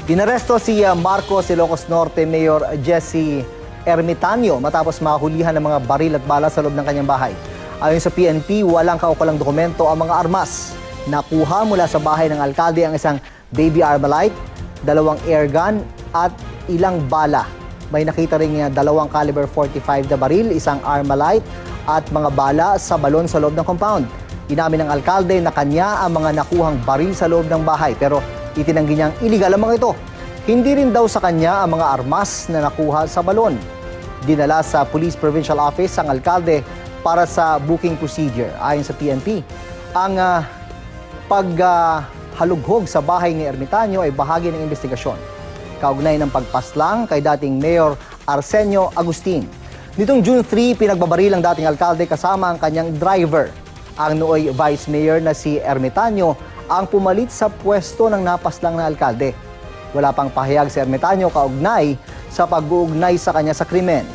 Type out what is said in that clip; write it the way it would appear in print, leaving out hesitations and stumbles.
Inaresto si Marcos Ilocos Norte Mayor Jesse Ermitanio matapos mahulihan ng mga baril at bala sa loob ng kanyang bahay. Ayon sa PNP, walang kaukulang dokumento ang mga armas. Nakuha mula sa bahay ng alkalde ang isang baby Armalite, 2 airgun at ilang bala. May nakita rin 2 caliber 45 na baril, 1 Armalite at mga bala sa balon sa loob ng compound. Inamin ng alkalde na kanya ang mga nakuhang baril sa loob ng bahay pero itinanggi niyang iligal ang mga ito. Hindi rin daw sa kanya ang mga armas na nakuha sa balon. Dinala sa Police Provincial Office ang alkalde para sa booking procedure. Ayon sa PNP, ang paghalughog sa bahay ni Ermitanio ay bahagi ng investigasyon. Kaugnay ng pagpaslang kay dating Mayor Arsenio Agustin. Nitong June 3, pinagbabaril ang dating alkalde kasama ang kanyang driver. Ang nooy Vice Mayor na si Ermitanio ang pumalit sa pwesto ng napaslang na alkalde. Wala pang pahayag si Ermitanio kaugnay sa pag-uugnay sa kanya sa krimen.